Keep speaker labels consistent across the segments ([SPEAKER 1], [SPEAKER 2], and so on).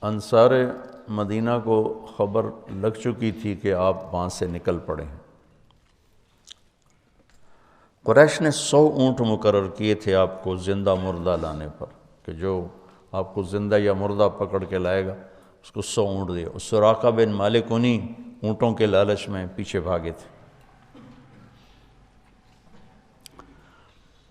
[SPEAKER 1] انصار مدینہ کو خبر لگ چکی تھی کہ آپ وہاں سے نکل پڑے ہیں۔ قریش نے 100 اونٹ مقرر کیے تھے آپ کو زندہ مردہ لانے پر، کہ جو آپ کو زندہ یا مردہ پکڑ کے لائے گا اس کو 100 اونٹ دے۔ سراقہ بن مالک انہیں اونٹوں کے لالچ میں پیچھے بھاگے تھے۔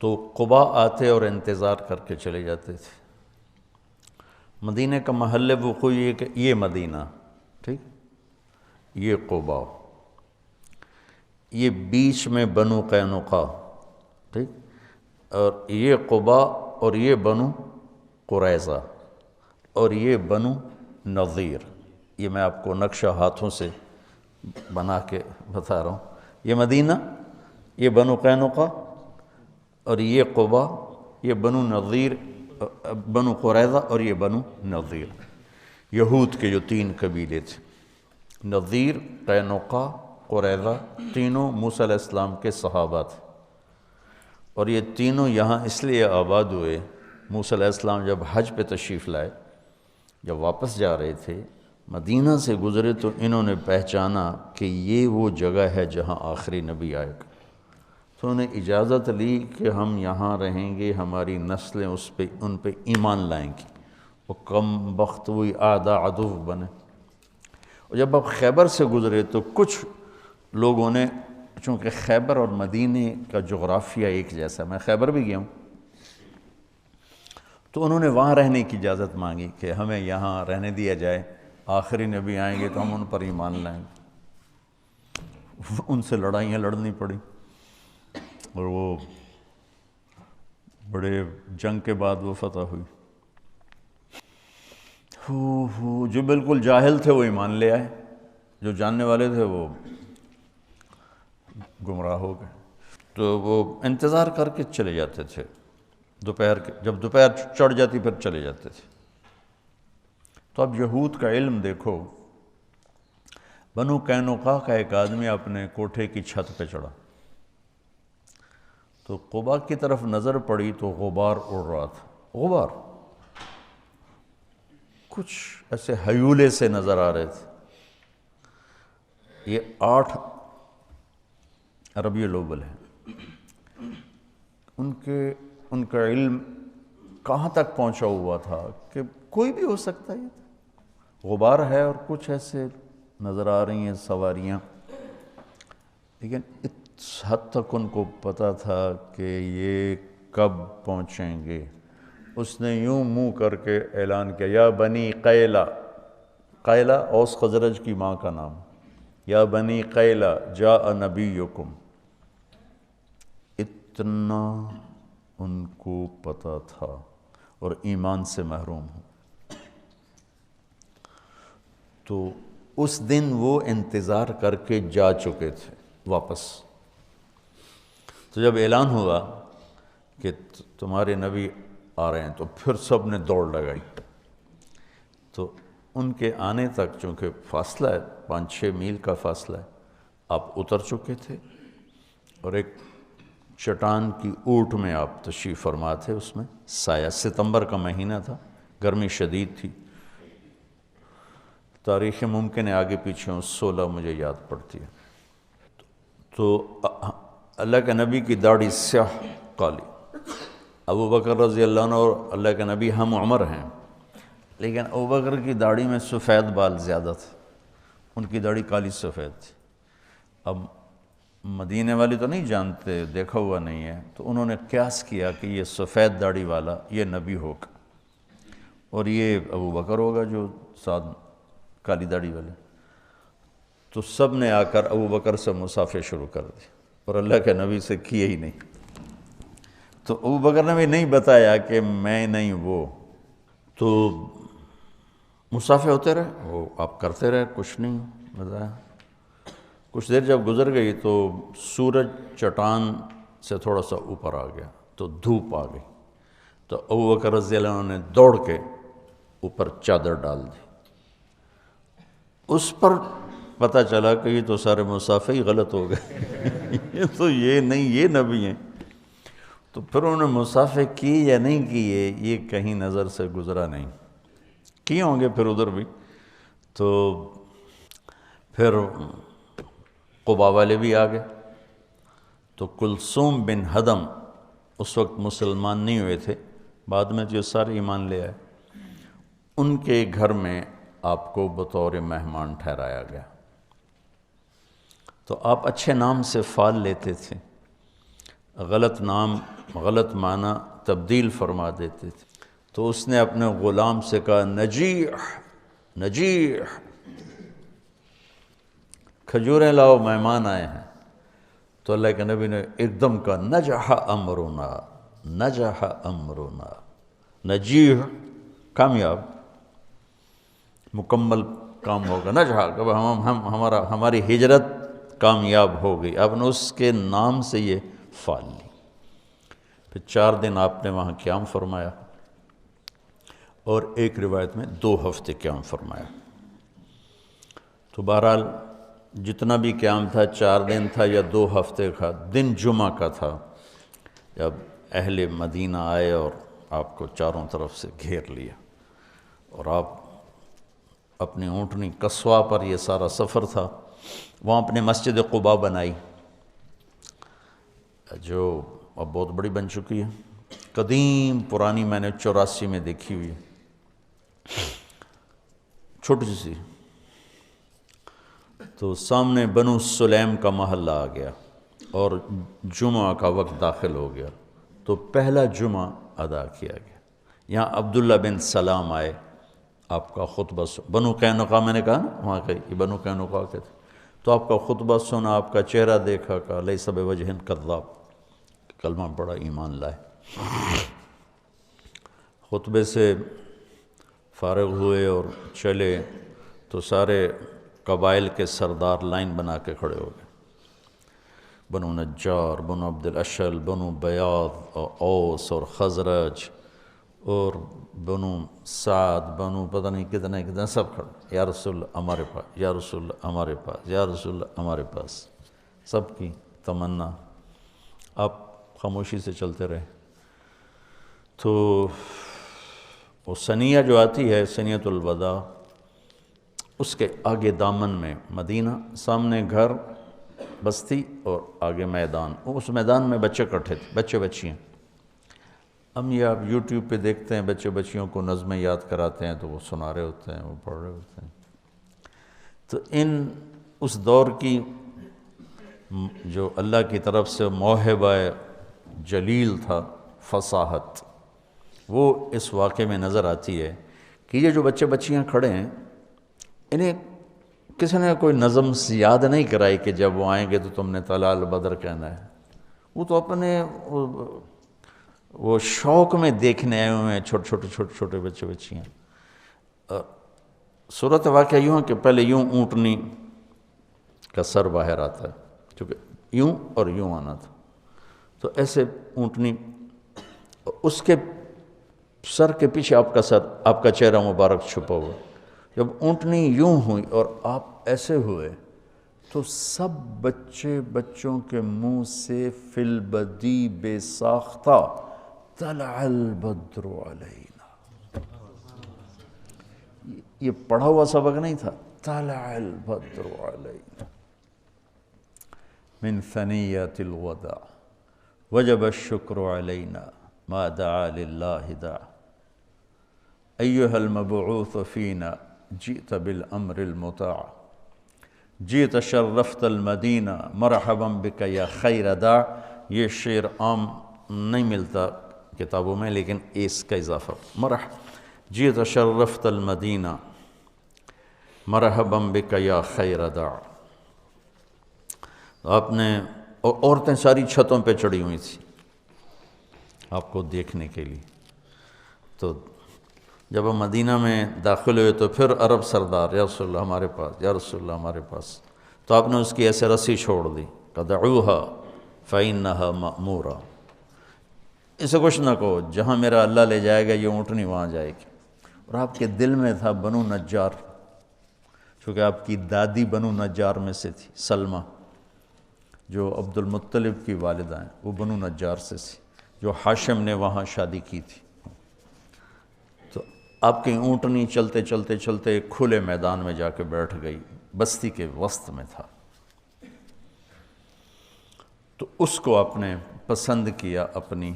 [SPEAKER 1] تو قباء آتے اور انتظار کر کے چلے جاتے تھے۔ مدینہ کا محل وقوع یہ کہ یہ مدینہ، ٹھیک، یہ قباء، یہ بیچ میں بنو قینقاع، ٹھیک، اور یہ قباء اور یہ بنو قریظہ اور یہ بنو نضیر۔ یہ میں آپ کو نقشہ ہاتھوں سے بنا کے بتا رہا ہوں۔ یہ مدینہ، یہ بنو قینقاع اور یہ قباء، یہ بنو نضیر، بنو قریظہ اور یہ بنو نضیر، یہود کے جو 3 قبیلے تھے۔ نضیر، قینقاع، قریظہ، تینوں موسیٰ علیہ السلام کے صحابہ تھے، اور یہ تینوں یہاں اس لیے آباد ہوئے۔ موسیٰ علیہ السلام جب حج پہ تشریف لائے، جب واپس جا رہے تھے مدینہ سے گزرے، تو انہوں نے پہچانا کہ یہ وہ جگہ ہے جہاں آخری نبی آئے گا۔ تو انہیں اجازت لی کہ ہم یہاں رہیں گے، ہماری نسلیں ان پہ ایمان لائیں گی۔ وہ کم بخت ہوئی اعداء عدو بنے۔ اور جب آپ خیبر سے گزرے تو کچھ لوگوں نے، چونکہ خیبر اور مدینے کا جغرافیہ ایک جیسا، میں خیبر بھی گیا ہوں، تو انہوں نے وہاں رہنے کی اجازت مانگی کہ ہمیں یہاں رہنے دیا جائے، آخری نبی آئیں گے تو ہم ان پر ایمان لائیں گے۔ ان سے لڑائیاں لڑنی پڑی، اور وہ بڑے جنگ کے بعد وہ فتح ہوئی۔ جو بالکل جاہل تھے وہ ایمان لے آئے، جو جاننے والے تھے وہ گمراہ ہو گئے۔ تو وہ انتظار کر کے چلے جاتے تھے، دوپہر کے، جب دوپہر چڑھ جاتی پھر چلے جاتے تھے۔ تو اب یہود کا علم دیکھو، بنو قینقاع کا ایک آدمی اپنے کوٹھے کی چھت پہ چڑھا، تو قباء کی طرف نظر پڑی تو غبار اڑ رہا تھا۔ غبار، کچھ ایسے ہیولے سے نظر آ رہے تھے۔ یہ 8 ربیع الاول ہے۔ ان کا علم کہاں تک پہنچا ہوا تھا کہ کوئی بھی ہو سکتا ہے، غبار ہے اور کچھ ایسے نظر آ رہی ہیں سواریاں، لیکن اس حد تک ان کو پتہ تھا کہ یہ کب پہنچیں گے۔ اس نے یوں منہ کر کے اعلان کیا، یا بنی قیلہ، قیلہ اوس خزرج کی ماں کا نام، یا بنی قیلہ جاء نبیکم۔ اتنا ان کو پتہ تھا، اور ایمان سے محروم ہوں۔ تو اس دن وہ انتظار کر کے جا چکے تھے واپس۔ تو جب اعلان ہوا کہ تمہارے نبی آ رہے ہیں، تو پھر سب نے دوڑ لگائی۔ تو ان کے آنے تک چونکہ فاصلہ ہے، 5-6 میل کا فاصلہ ہے، آپ اتر چکے تھے، اور ایک چٹان کی اوٹ میں آپ تشریف فرما تھے۔ اس میں سایہ، ستمبر کا مہینہ تھا، گرمی شدید تھی۔ تاریخ ممکن ہے آگے پیچھے 16 مجھے یاد پڑتی ہے۔ تو اللہ کے نبی کی داڑھی سیاہ کالی، ابو بکر رضی اللہ عنہ اور اللہ کے نبی ہم عمر ہیں، لیکن ابو بکر کی داڑھی میں سفید بال زیادہ تھے، ان کی داڑھی کالی سفید تھی۔ اب مدینے والے تو نہیں جانتے، دیکھا ہوا نہیں ہے، تو انہوں نے قیاس کیا کہ یہ سفید داڑھی والا یہ نبی ہوگا، اور یہ ابو بکر ہوگا جو ساتھ کالی داڑھی والے۔ تو سب نے آ کر ابو بکر سے مصافحہ شروع کر دی، اور اللہ کے نبی سے کیے ہی نہیں۔ تو ابو بکر نے بھی نہیں بتایا کہ میں نہیں وہ، تو مصافحہ ہوتے رہے، وہ آپ کرتے رہے، کچھ نہیں بتایا۔ کچھ دیر جب گزر گئی تو سورج چٹان سے تھوڑا سا اوپر آ گیا، تو دھوپ آ گئی، تو ابو بکر رضی اللہ عنہ نے دوڑ کے اوپر چادر ڈال دی۔ اس پر پتہ چلا کہ یہ تو سارے مصافحہ ہی غلط ہو گئے، یہ تو یہ نہیں، یہ نبی ہیں۔ تو پھر انہوں نے مصافحہ کی یا نہیں کیے، یہ کہیں نظر سے گزرا نہیں۔ کیے ہوں گے پھر ادھر بھی. تو پھر قبا والے بھی آ گئے. تو کلثوم بن ہدم اس وقت مسلمان نہیں ہوئے تھے، بعد میں جو سارے ایمان لے آئے. ان کے گھر میں آپ کو بطور مہمان ٹھہرایا گیا. تو آپ اچھے نام سے فال لیتے تھے، غلط نام غلط معنی تبدیل فرما دیتے تھے. تو اس نے اپنے غلام سے کہا نجیح نجیح، کھجوریں لاؤ مہمان آئے ہیں. تو اللہ کے نبی نے ایک دم کہا نجح امرنا نجح امرنا. نجیح کامیاب، مکمل کام ہوگا. نجح کہ ہماری ہجرت کامیاب ہو گئی. آپ نے اس کے نام سے یہ فال لی. پھر 4 دن آپ نے وہاں قیام فرمایا، اور ایک روایت میں 2 ہفتے قیام فرمایا. تو بہرحال جتنا بھی قیام تھا 4 دن تھا یا 2 ہفتے کا. دن جمعہ کا تھا جب اہل مدینہ آئے اور آپ کو چاروں طرف سے گھیر لیا، اور آپ اپنی اونٹنی قصوہ پر، یہ سارا سفر تھا. وہاں اپنے مسجد قباء بنائی، جو اب بہت بڑی بن چکی ہے، قدیم پرانی، میں نے 84 میں دیکھی ہوئی ہے، چھوٹی سی. تو سامنے بنو سلیم کا محلہ آ گیا اور جمعہ کا وقت داخل ہو گیا. تو پہلا جمعہ ادا کیا گیا. یہاں عبداللہ بن سلام آئے، آپ کا خطبہ بنو قینقاع، میں نے کہا نا وہاں کے یہ بنو قینقاع کے تھے. تو آپ کا خطبہ سنا، آپ کا چہرہ دیکھا، کہا لیس بوجہ کذاب، کلمہ پڑھا، ایمان لائے. خطبے سے فارغ ہوئے اور چلے تو سارے قبائل کے سردار لائن بنا کے کھڑے ہو گئے. بنو نجار، بنو عبد الاشل، بنو بیاض اور اوس اور خزرج اور بنو سعد، بنو پتہ نہیں کتنے کتنے، سب کھڑے. یا رسول اللہ ہمارے پاس، یا رسول اللہ ہمارے پاس، یا رسول اللہ ہمارے پاس. سب کی تمنا. آپ خاموشی سے چلتے رہے. تو وہ ثنیہ جو آتی ہے، ثنیۃ الوداع، اس کے آگے دامن میں مدینہ، سامنے گھر بستی اور آگے میدان. اس میدان میں بچے اکٹھے تھے، بچے بچیاں. ہم یہ آپ یوٹیوب پہ دیکھتے ہیں، بچے بچیوں کو نظمیں یاد کراتے ہیں تو وہ سنا رہے ہوتے ہیں، وہ پڑھ رہے ہوتے ہیں. تو اس دور کی جو اللہ کی طرف سے موہبہ جلیل تھا، فصاحت، وہ اس واقعے میں نظر آتی ہے کہ یہ جو بچے بچیاں کھڑے ہیں، انہیں کسی نے کوئی نظم یاد نہیں کرائی کہ جب وہ آئیں گے تو تم نے طلع البدر کہنا ہے. وہ تو اپنے وہ شوق میں دیکھنے آئے ہوئے ہیں، چھوٹے بچے بچیاں. صورت واقعہ یوں ہے کہ پہلے یوں اونٹنی کا سر باہر آتا ہے، چونکہ یوں اور یوں آنا تھا. تو ایسے اونٹنی، اس کے سر کے پیچھے آپ کا سر، آپ کا چہرہ مبارک چھپا ہوا. جب اونٹنی یوں ہوئی اور آپ ایسے ہوئے تو سب بچوں کے منہ سے فی البدی بے ساختہ طلع البدر علینا. یہ پڑھا ہوا سبق نہیں تھا. طلع البدر علینا من ثنیۃ الوداع وجب الشکر علینا ما دعا للہ دعا ایہا المبعوث فینا جئت بالامر المطاع جئت شرفت المدینہ مرحبا بک یا خیر داع. یہ شعر عام نہیں ملتا کتابوں میں، لیکن اس کا اضافہ جئت شرفت المدینہ مرحبا بک یا خیر داع. آپ نے، عورتیں ساری چھتوں پہ چڑھی ہوئی تھیں آپ کو دیکھنے کے لیے. تو جب ہم مدینہ میں داخل ہوئے تو پھر عرب سردار، یا رسول اللہ ہمارے پاس، یا رسول اللہ ہمارے پاس. تو آپ نے اس کی ایسے رسی چھوڑ دی کہ دعوها فإنها مأمورہ. اسے کچھ نہ کہو، جہاں میرا اللہ لے جائے گا یہ اونٹنی وہاں جائے گی. اور آپ کے دل میں تھا بنو نجار، چونکہ آپ کی دادی بنو نجار میں سے تھی، سلمہ جو عبد المطلب کی والدہ ہیں، وہ بنو نجار سے تھی، جو ہاشم نے وہاں شادی کی تھی. تو آپ کی اونٹنی چلتے چلتے چلتے ایک کھلے میدان میں جا کے بیٹھ گئی، بستی کے وسط میں تھا، تو اس کو آپ نے پسند کیا اپنی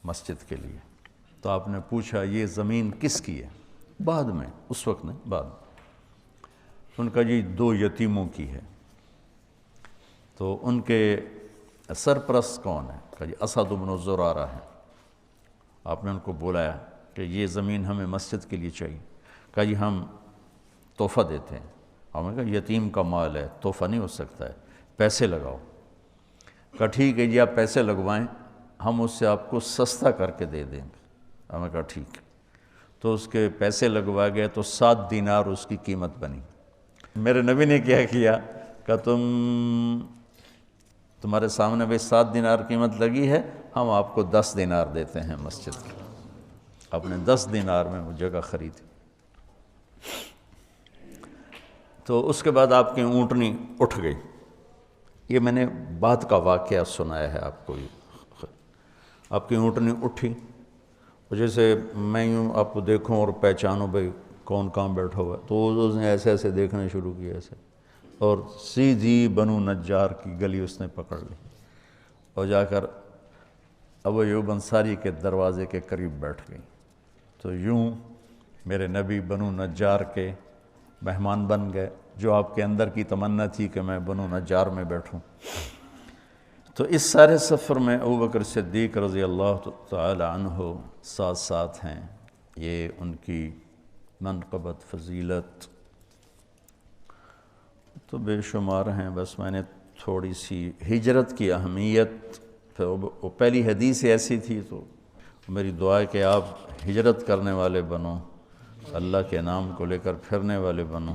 [SPEAKER 1] مسجد کے لیے۔ تو آپ نے پوچھا یہ زمین کس کی ہے؟ بعد میں، اس وقت نہیں، بعد میں۔ ان کا جی 2 یتیموں کی ہے۔ تو ان کے سرپرست کون ہے؟ کہا جی اسد بن زرارہ ہے۔ آپ نے ان کو بلایا کہ یہ زمین ہمیں مسجد کے لیے چاہیے۔ کہا جی ہم تحفہ دیتے ہیں۔ ہم نے کہا یتیم کا مال ہے، تحفہ نہیں ہو سکتا ہے، پیسے لگاؤ۔ کہا ٹھیک ہے جی آپ پیسے لگوائیں، ہم اس سے آپ کو سستا کر کے دے دیں گے۔ ہم نے کہا ٹھیک ہے۔ تو اس کے پیسے لگوا گئے تو 7 دینار اس کی قیمت بنی۔ میرے نبی نے کیا کیا کہ تمہارے سامنے بھی 7 دینار قیمت لگی ہے، ہم آپ کو 10 دینار دیتے ہیں مسجد کے۔ آپ نے 10 دینار میں وہ جگہ خریدی۔ تو اس کے بعد آپ کی اونٹنی اٹھ گئی۔ یہ میں نے بعد کا واقعہ سنایا ہے آپ کو۔ آپ کی اونٹنی اٹھی، جیسے میں یوں آپ کو دیکھوں اور پہچانوں بھائی کون کہاں بیٹھا ہوا ہے، تو اس نے ایسے ایسے دیکھنا شروع کیا ایسے، اور سیدھی بنو نجار کی گلی اس نے پکڑ لی اور جا کر ابو ایوب انصاری کے دروازے کے قریب بیٹھ گئی۔ تو یوں میرے نبی بنو نجار کے مہمان بن گئے، جو آپ کے اندر کی تمنا تھی کہ میں بنو نجار میں بیٹھوں۔ تو اس سارے سفر میں ابوبکر صدیق رضی اللہ تعالی عنہ ساتھ ساتھ ہیں۔ یہ ان کی منقبت، فضیلت تو بے شمار ہیں۔ بس میں نے تھوڑی سی ہجرت کی اہمیت، وہ پہلی حدیث ایسی تھی، تو میری دعا ہے کہ آپ ہجرت کرنے والے بنو، اللہ کے نام کو لے کر پھرنے والے بنو۔